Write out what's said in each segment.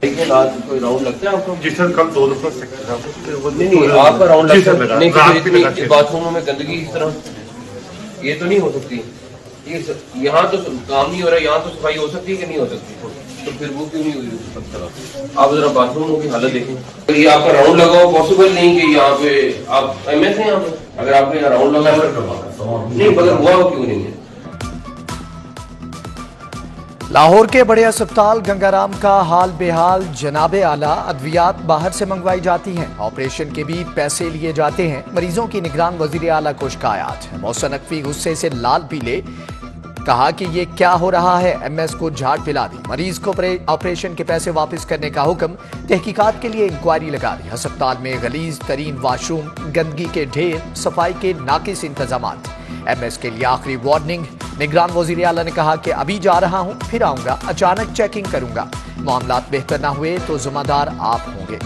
देखिए रात कोई राउंड लगता है आपको? जी सर, कल 2 दफा नहीं, आपका राउंड लगता है नहीं? इतनी बाथरूमों में गंदगी इस तरह ये तो नहीं हो सकती। ये यहाँ तो काम नहीं हो रहा, यहाँ तो सफाई हो सकती है कि नहीं हो सकती? तो फिर वो क्यों नहीं हुई? आप जरा बाथरूमों की हालत देखें। तो ये आपका राउंड लगा हो, पॉसिबल नहीं कि यहाँ पे आप एमएस हैं यहाँ पे, अगर आपके यहाँ राउंड लगा नहीं बगैर हुआ हो क्यों नहीं है? लाहौर के बड़े अस्पताल गंगाराम का हाल बेहाल। जनाबे आला अद्वियात बाहर से मंगवाई जाती हैं, ऑपरेशन के भी पैसे लिए जाते हैं। मरीजों की निगरान वजीर आला को शिकायत। मोहसिन नकवी गुस्से से लाल पीले, कहा कि ये क्या हो रहा है। एमएस को झाड़ पिला दी। मरीज को ऑपरेशन के पैसे वापस करने का हुक्म। तहकीकात के लिए इंक्वायरी लगा दी। अस्पताल में गलीज तरीन वाशरूम, गंदगी के ढेर, सफाई के नाकिस इंतजामात। एमएस के लिए आखिरी वार्निंग। निगरान वजीर आला ने कहा कि अभी जा रहा हूं, फिर आऊंगा, अचानक चेकिंग करूंगा। मामलात बेहतर ना हुए तो जिम्मेदार आप होंगे।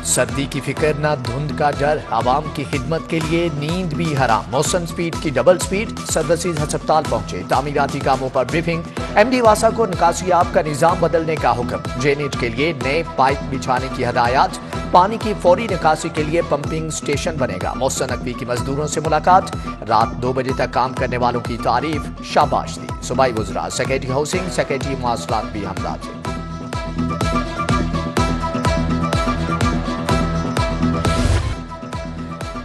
सर्दी की फिक्र ना धुंध का डर, आवाम की खिदमत के लिए नींद भी हराम। मौसम स्पीड की डबल स्पीड। सर्विसेज अस्पताल पहुंचे, तामीराती कामों पर ब्रीफिंग। एमडी वासा को निकासियाब का निजाम बदलने का हुक्म। ड्रेनेज के लिए नए पाइप बिछाने की हदायत। पानी की फौरी निकासी के लिए पंपिंग स्टेशन बनेगा। मोहसिन नकवी की मजदूरों से मुलाकात। रात 2 बजे तक काम करने वालों की तारीफ, शाबाश दी। सूबाई वज़रा, सेक्रेटरी हाउसिंग, सेक्रेटरी मवासलात भी हमला थे।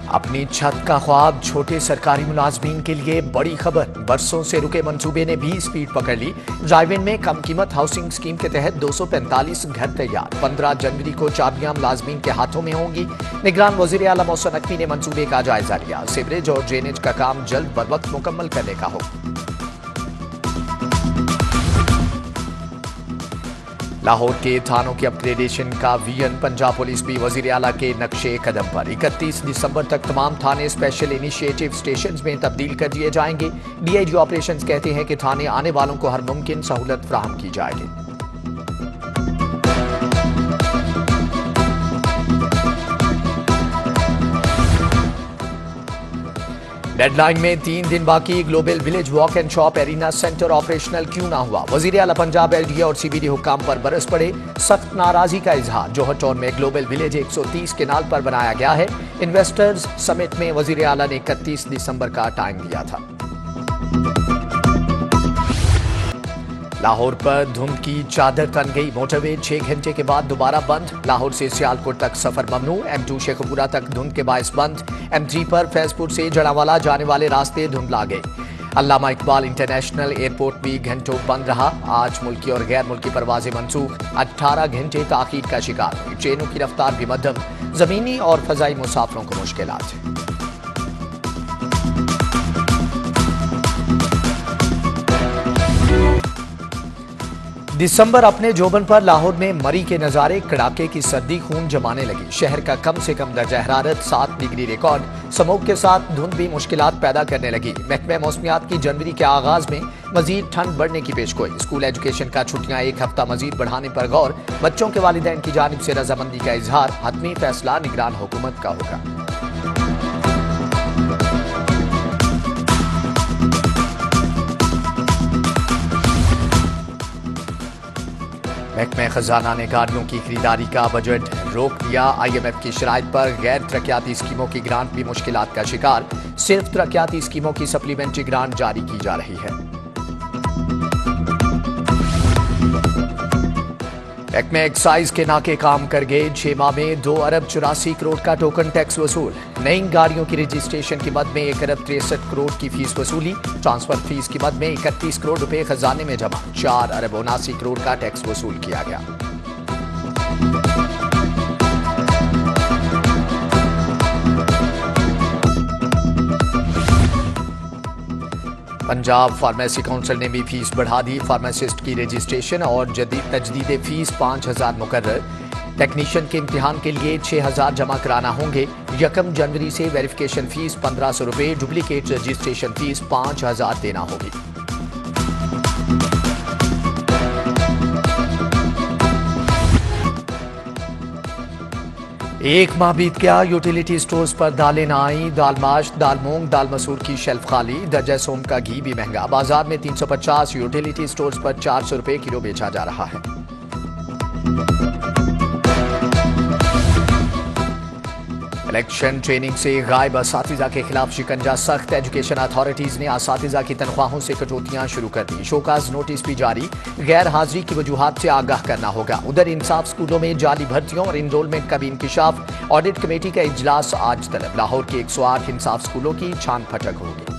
अपनी छत का ख्वाब छोटे सरकारी मुलाजमीन के लिए बड़ी खबर। बरसों से रुके मंसूबे ने भी स्पीड पकड़ ली। ड्राइव-इन में कम कीमत हाउसिंग स्कीम के तहत 245 घर तैयार। 15 जनवरी को चाबियां मुलाजमीन के हाथों में होंगी। निगरान वजीर आला मोहसिन नकवी ने मंसूबे का जायजा लिया। सीवरेज और ड्रेनेज का काम जल्द बर वक्त मुकम्मल करने का हुक्म। लाहौर के थानों की अपग्रेडेशन का विजन। पंजाब पुलिस भी वजीर आला के नक्शे कदम पर। 31 दिसंबर तक तमाम थाने स्पेशल इनिशिएटिव स्टेशन में तब्दील कर दिए जाएंगे। डीआईजी ऑपरेशंस कहते हैं कि थाने आने वालों को हर मुमकिन सहूलत फराहम की जाएगी। डेडलाइन में 3 दिन बाकी। Global village walk and shop arena centre operational क्यों ना हुआ? वजीर आला पंजाब एलडीए और सीबीडी हुक्काम पर बरस पड़े। सख्त नाराजगी का इजहार। जोहर टाउन में ग्लोबल विलेज 130 केनाल पर बनाया गया है। इन्वेस्टर्स समिट में वजीर आला ने 31 दिसंबर का टाइम दिया था। लाहौर पर धुंध की चादर तन गई। मोटरवे 6 घंटे के बाद दोबारा बंद। लाहौर से सियालकोट तक सफर ममनू। M2 शेखपुरा तक धुंध के बायस बंद। M3 पर फैजपुर से जड़ावाला जाने वाले रास्ते धुंधला गए। अल्लामा इकबाल इंटरनेशनल एयरपोर्ट भी घंटों बंद रहा। आज मुल्की और गैर मुल्की परवाजें मनसूख। 18 घंटे ताखीर का शिकार हुई। ट्रेनों की रफ्तार भी मध्यम। जमीनी और फजाई मुसाफिरों को मुश्किलात। दिसंबर अपने जोबन पर। लाहौर में मरी के नजारे। कड़ाके की सर्दी खून जमाने लगी। शहर का कम से कम दर्जा हरारत 7 डिग्री रिकॉर्ड। स्मोक के साथ धुंध भी मुश्किलात पैदा करने लगी। महकमे मौसमियात की जनवरी के आगाज में मजीद ठंड बढ़ने की पेशगोई। स्कूल एजुकेशन का छुट्टियां 1 हफ्ता मजीद बढ़ाने पर गौर। बच्चों के वालिदैन की जानिब से रजामंदी का इजहार। हतमी फैसला निगरान हुकूमत का होगा। महकमे खजाना ने गाड़ियों की खरीदारी का बजट रोक दिया। IMF की शराइत पर गैर तरक्याती स्कीमों की ग्रांट भी मुश्किलात का शिकार। सिर्फ तरक्याती स्कीमों की सप्लीमेंट्री ग्रांट जारी की जा रही है। महकमे एक्साइज के नाके काम कर गए। 6 माह में 2 अरब 84 करोड़ का टोकन टैक्स वसूल। नई गाड़ियों की रजिस्ट्रेशन की मद में 1 अरब 63 करोड़ की फीस वसूली। ट्रांसफर फीस की मद में 31 करोड़ रुपए खजाने में जमा। 4 अरब 79 करोड़ का टैक्स वसूल किया गया। पंजाब फार्मेसी काउंसिल ने भी फीस बढ़ा दी। फार्मासिस्ट की रजिस्ट्रेशन और तजदीद फीस 5,000 मुकर्रर। टेक्नीशियन के इम्तिहान के लिए 6,000 जमा कराना होंगे। 1 जनवरी से वेरिफिकेशन फीस 1,500 रुपए। डुप्लीकेट रजिस्ट्रेशन फीस 5,000 देना होगी। एक माह बीत गया, यूटिलिटी स्टोर्स पर दालें न आई। दाल माश, दाल मूंग, दाल मसूर की शेल्फ खाली। दर्जा सोम का घी भी महंगा। बाजार में 350, यूटिलिटी स्टोर्स पर 400 रुपए किलो बेचा जा रहा है। इलेक्शन ट्रेनिंग से गायब असातिजा के खिलाफ शिकंजा सख्त। एजुकेशन अथॉरिटीज ने असातिजा की तनख्वाहों से कटौतियां शुरू कर दी। शोकाज नोटिस भी जारी। गैर हाजिरी की वजूहात से आगाह करना होगा। उधर इंसाफ स्कूलों में जाली भर्तियों और इनरोलमेंट का भी इंकिशाफ। ऑडिट कमेटी का इजलास आज तलब। लाहौर के 108 इंसाफ स्कूलों की छान फटक होगी।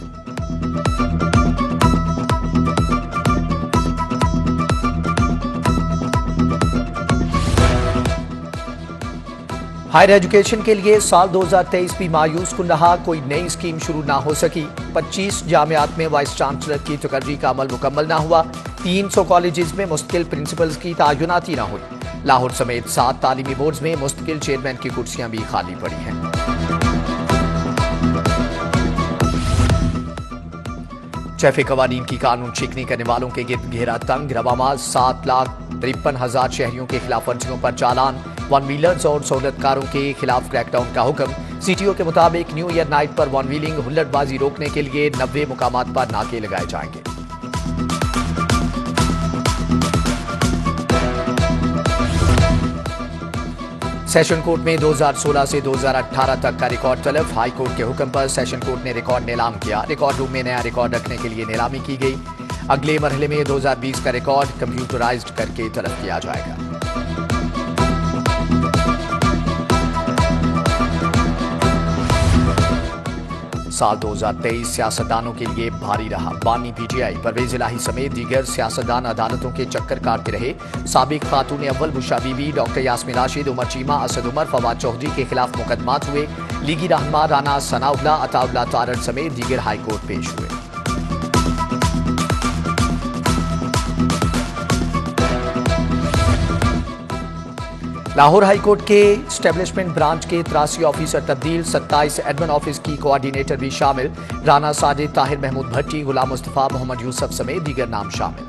हायर एजुकेशन के लिए साल 2023 भी मायूस कुन रहा। कोई नई स्कीम शुरू ना हो सकी। 25 जामियात में वाइस चांसलर की तकर्री का अमल मुकम्मल ना हुआ। 300 कॉलेजेस में मुस्तकिल प्रिंसिपल्स की तयनाती ना हुई। लाहौर समेत 7 तालीमी बोर्ड्स में मुस्तकिल चेयरमैन की कुर्सियां भी खाली पड़ी हैं। चैफे कवानीन की कानून छीकने करने वालों के गिर्द घेरा तंग। रवामा 7,53,000 शहरियों के खिलाफ वर्जियों पर चालान। वन व्हीलर्स और सहूलतकारों के खिलाफ क्रैकडाउन का हुक्म। सीटीओ के मुताबिक न्यू ईयर नाइट पर वन व्हीलिंग हुल्लड़बाजी रोकने के लिए 90 मुकामात पर नाके लगाए जाएंगे। सेशन कोर्ट में 2016 से 2018 तक का रिकॉर्ड तलब। हाई कोर्ट के हुक्म पर सेशन कोर्ट ने रिकॉर्ड नीलाम किया। रिकॉर्ड रूम में नया रिकॉर्ड रखने के लिए नीलामी की गई। अगले मरहले में 2020 का रिकॉर्ड कंप्यूटराइज्ड करके तलब किया जाएगा। साल 2023 सियासतदानों के लिए भारी रहा। बानी पीटीआई परवेज इलाही समेत दीगर सियासतदान अदालतों के चक्कर काटते रहे। साबिक खातून अव्वल बुशरा बीबी, डॉक्टर यास्मीन राशिद, उमर चीमा, असद उमर, फवाद चौधरी के खिलाफ मुकदमात हुए। लीगी रहनुमा राना सनाउल्ला, अताउल्ला तारड़ समेत दीगर हाईकोर्ट पेश हुए। लाहौर हाईकोर्ट के स्टैब्लिशमेंट ब्रांच के 83 ऑफिसर तब्दील। 27 एडमिन ऑफिस की कोऑर्डिनेटर भी शामिल। राना साजिद, ताहिर महमूद भट्टी, गुलाम मुस्तफा, मोहम्मद यूसुफ समेत दीगर नाम शामिल।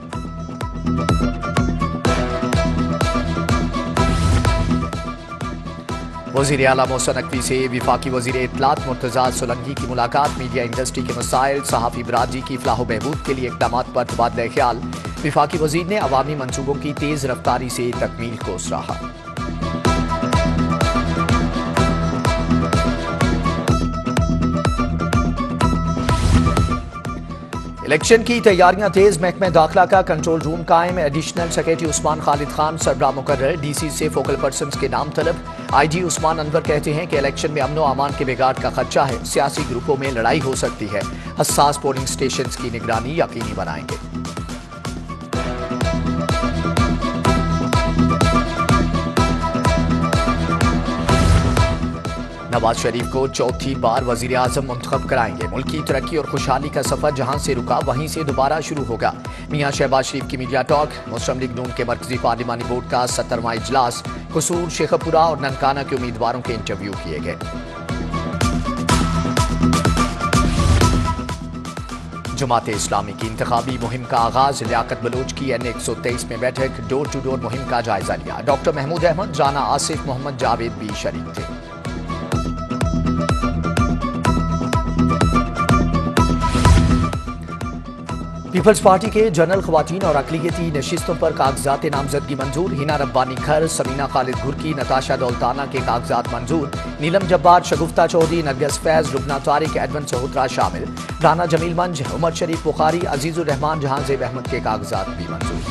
वजीर आला मोहसिन नकवी से विफाकी वजीर इत्तलात मुर्तजा सोलंकी की मुलाकात। मीडिया इंडस्ट्री के मसाइल, सहाफी बरादरी की फलाह बहबूद के लिए इकदामात पर तबादला ख्याल। विफाकी वजीर ने अवामी मंसूबों की तेज रफ्तारी से तकमील को सराहा। इलेक्शन की तैयारियां तेज। महकमे दाखिला का कंट्रोल रूम कायम। एडिशनल सेक्रेटरी उस्मान खालिद खान सरबराह मुकर्रर। डीसी से फोकल पर्सन्स के नाम तलब। आईजी उस्मान अनवर कहते हैं कि इलेक्शन में अमनो अमान के बिगाड़ का खदशा है। सियासी ग्रुपों में लड़ाई हो सकती है। हसास पोलिंग स्टेशंस की निगरानी यकीनी बनाएंगे। नवाज शरीफ को चौथी बार वजीर आजम मुंतखब कराएंगे। मुल्क की तरक्की और खुशहाली का सफर जहां से रुका वहीं से दोबारा शुरू होगा। मियां शहबाज शरीफ की मीडिया टॉक। मुस्लिम लीग नून के मरकजी पार्लिमानी बोर्ड का 17वां इजलास। कसूर, शेखपुरा और ननकाना के उम्मीदवारों के इंटरव्यू किए गए। जमात इस्लामी की इंतखाबी मुहिम का आगाज। लियाकत बलोच की N123 में बैठक। डोर टू डोर मुहिम का जायजा लिया। डॉक्टर महमूद अहमद, राना आसिफ, मोहम्मद जावेद भी शरीक थे। पीपल्स पार्टी के जनरल खवातीन और अकलियती नशिस्तों पर कागजात नामजदगी मंजूर। हिना रब्बानी खर, समीना खालिद घुरकी, नताशा दौलताना के कागजात मंजूर। नीलम जब्बार, शगुफ्ता चौधरी, नरगिस फैज, लुबना तारिक, एडवन सहोत्रा शामिल। राना जमील मंज, उमर शरीफ बुखारी, अजीजुर रहमान, जहांजेब अहमद के कागजात भी मंजूर।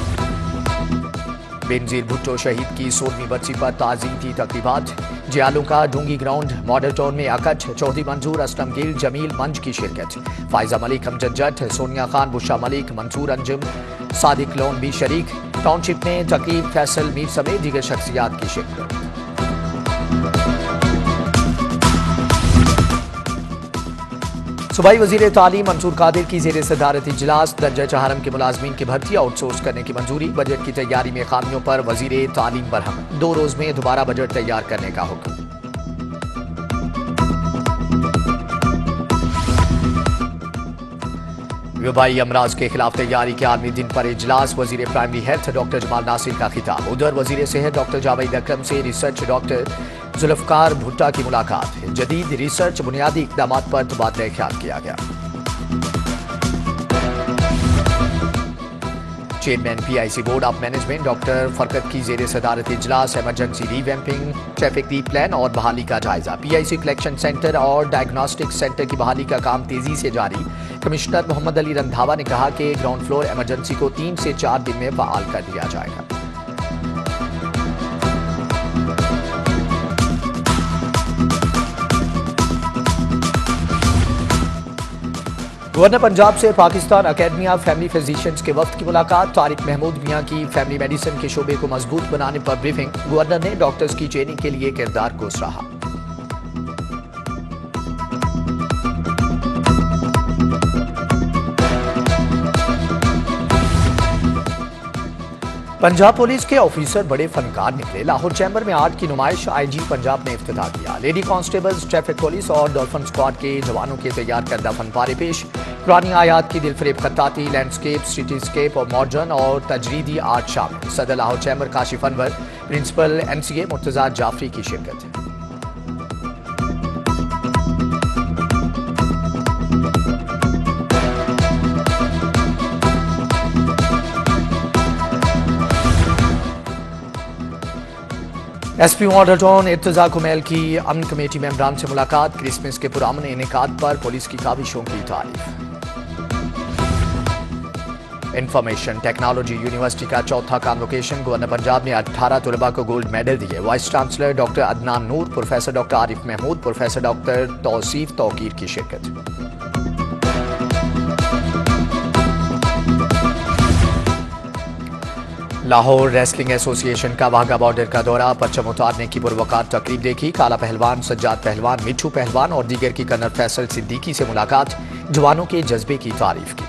बेनजीर भुट्टो शहीद की 16वीं बरसी पर ताज़ीमती तकरीबात। जियालों का डूंगी ग्राउंड मॉडल टाउन में अकट। चौधरी मंजूर, असलम गिल, जमील मंज की शिरकत। फायजा मलिक, अमजद जट, सोनिया खान, बुशरा मलिक, मंसूर अंजुम, सादिक लोन भी शरीक। टाउनशिप में तकीब, फैसल मीर समेत दीगर शख्सियात की शिरकत। सूबाई वजीर तालीम मंसूर कादिर की जेर सदारत इजलास। दर्जा चहारम के मुलाजमीन की भर्ती आउटसोर्स करने की मंजूरी। बजट की तैयारी में खामियों पर वजीर तालीम बरहम। 2 रोज में दोबारा बजट तैयार करने का हुक्म। वबाई अमराज के खिलाफ तैयारी के आलमी दिन पर इजलास। वजीर primary health doctor Jamal Nasir का खिताब। उधर वजीर सेहत डॉक्टर जावेद अकरम से रिसर्च डॉक्टर जुल्फकार भुट्टा की मुलाकात, जदीद रिसर्च बुनियादी इकदाम पर तबादला ख्याल किया गया। Chairman PIC board of management doctor फरकत की जेर सदारत इजलास इमरजेंसी रीवैम्पिंग, ट्रैफिक री-प्लान और बहाली का जायजा। PIC कलेक्शन सेंटर और डायग्नोस्टिक सेंटर की बहाली का काम तेजी से जारी। कमिश्नर मोहम्मद अली रंधावा ने कहा कि ग्राउंड फ्लोर इमरजेंसी को 3 से 4 दिन में बहाल कर दिया जाएगा। गवर्नर पंजाब से Pakistan academy of family physicians के वक्त की मुलाकात, तारिक महमूद मियां की फैमिली मेडिसिन के शोबे को मजबूत बनाने पर ब्रीफिंग। गवर्नर ने डॉक्टर्स की ट्रेनिंग के लिए किरदार को सराहा। पंजाब पुलिस के ऑफिसर बड़े फनकार निकले। लाहौर चैम्बर में आर्ट की नुमाइश IG पंजाब ने इफ्तिताह किया। लेडी कांस्टेबल्स, ट्रैफिक पुलिस और डॉल्फिन स्क्वाड के जवानों के तैयार करदा फनपारे पेश। पुरानी आयात की दिलफरेब खत्ताती, लैंडस्केप, सिटीस्केप और मॉडर्न और तजरीदी आर्ट शामिल। सदर Lahore chamber Kashif Anwar, principal MCA Murtaza Jafri की शिरकत। SP model town Irtaza Kumail की अमन कमेटी मेंबरान से मुलाकात, क्रिसमस के पुरअमन इनेकाद पर पुलिस की काविशों की तारीफ। इंफॉर्मेशन टेक्नोलॉजी यूनिवर्सिटी का चौथा कॉन्वोकेशन, गवर्नर पंजाब ने 18 तलबा को गोल्ड मेडल दिए। Vice chancellor doctor Adnan Noor, professor doctor Arif Mahmood, professor doctor Tauseef Tauqeer की शिरकत। लाहौर रेसलिंग एसोसिएशन का वाघा बॉर्डर का दौरा, परचम उतारने की पुरवकार तकरीब देखी। काला पहलवान, सज्जाद पहलवान, मिठू पहलवान और दीगर की कर्नल फैसल सिद्दीकी से मुलाकात, जवानों के जज्बे की तारीफ की।